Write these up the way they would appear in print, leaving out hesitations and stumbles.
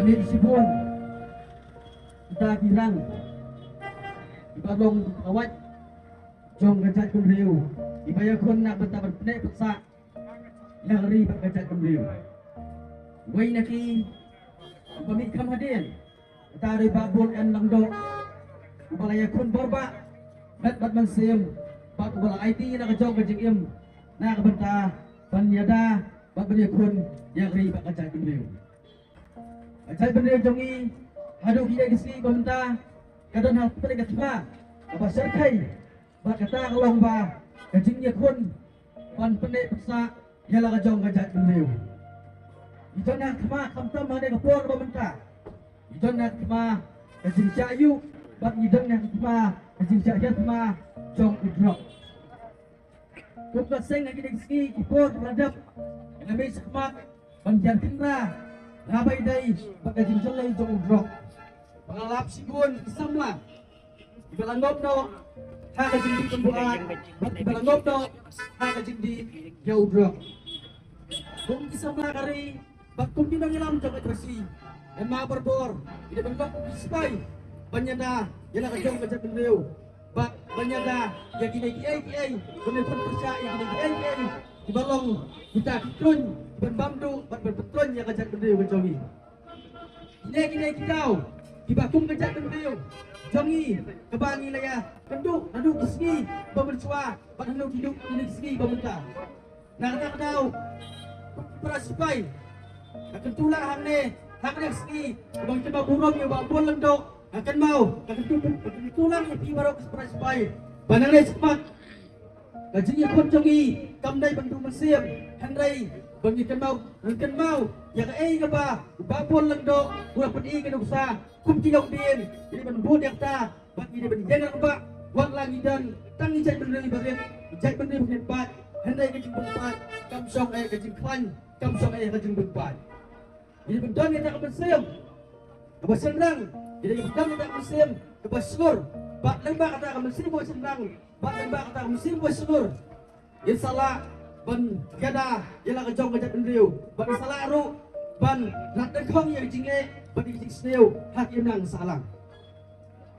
Panin sibon kita bilang ibalong awat jong gajat kumriu ibaya kon nak bentaban penek paksa lari gajat kumriu wei naki pamit kam hadin tari babul an langdo balaya kon borba bat mansiem bat bala IT nak jong gajing im nak benta panyada bat balaya kon yang ri gajat kumriu Ajai benda jongi hadu kita kisi pemerintah kadang hal pelik katma apa serkai ba kata kalong ba kajingnya kun pan penek paksa ialah kajong kajat beliau itu nak kema kamtam ada kapor pemerintah itu nak kema kajing cayu bat ideng nak kema kajing caya kema jong udrok kukat seng lagi kisi kapor radap ngabai sekemak panjang kendra ngabai dai pakai jinjalai jong drop pengalap sibun kesamla ibalangop do haka jindi pembuat ibalangop do haka jindi jauh drop kung kesamla kari bak kung dinangilam jong etrasi emma berbor tidak bentuk dispai banyada yana kajong kajat beliau bak banyada ya gini kiai bener percaya gini kiai dibalong kita kun berbamdu berbetulun yang kajat beliau kejongi kini kita dibakung kejat beliau jongi kebangi laya kenduk naduk kisgi bebercua badanu hidup ini kisgi pemerintah nak tahu perasipai akan tulang hangne hakne kisgi bang coba burung yang babon lendok akan mau akan tulang yang baru perasipai banang cepat gajinya pun jongi kamdai bantu mesir handai bagi kenau yang ke ba babon lendok ulah pedi ke dosa kum tinok din jadi benbud yang ta bagi dia benjengan ba wak lagi dan tangi jai bener baret jai bener bat handai ke jing bat kam sok ke jing klan kam sok ke jing bat jadi bendon yang tak bersim ke senang jadi bendon yang tak bersim ke basur bak lembak kata ke bersim buat senang bak lembak kata ke bersim buat sur insyaallah ban gada ialah kejong kejat beliau ban salah ru ban nak dekong yang jinge ban jing sneu hak inang salang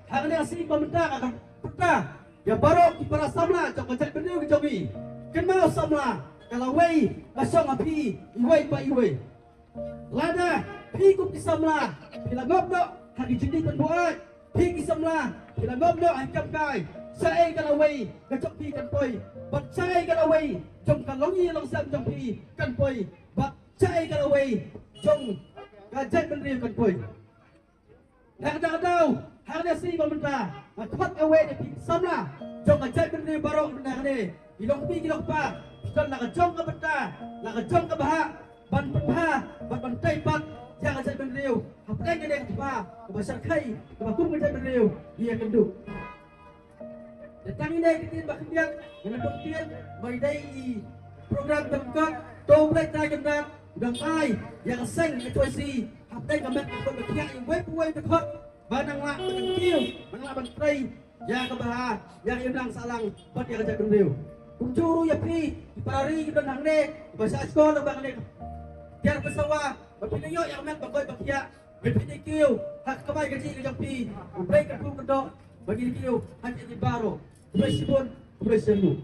hak ni asli pemerintah akan peta ya baru para samla jong kejat beliau kejongi kan mau samla kalau wei kasong api iwei pa iwei lada pi kup di samla bila ngobdo hak jindi penbuat pi ki samla bila ngobdo angkap kai sai kalau wei kacok pi kan poi bat sai kalau wei jong kalongi longsam jong pi kan poi bat sai kalau wei jong gajat beliau kan poi nak tahu harga si pemerintah cepat away di samla jong gajat beliau baru benar ni ilong pi ilong pa kan nak jong ke peta nak jong ke bahak ban peta ban taipat yang gajat beliau apa yang dia pa besar kai bakum gajat beliau dia kenduk datang ini kita bahagian dengan buktian baidai program terbuka tombak tagan dan ai yang seng situasi update kami berkiak yang web dekat banang lak berkiu banang bantrai yang kebahar yang indang salang buat yang ajak beliau kuncuru ya pi parari dan hangne bahasa sekolah bang ne tiar pesawat berpinyo yang mek bagai berkiak berpinyo hak kebai gaji ke jampi baik kedua kedok bagi kiu hanya di baro Presiden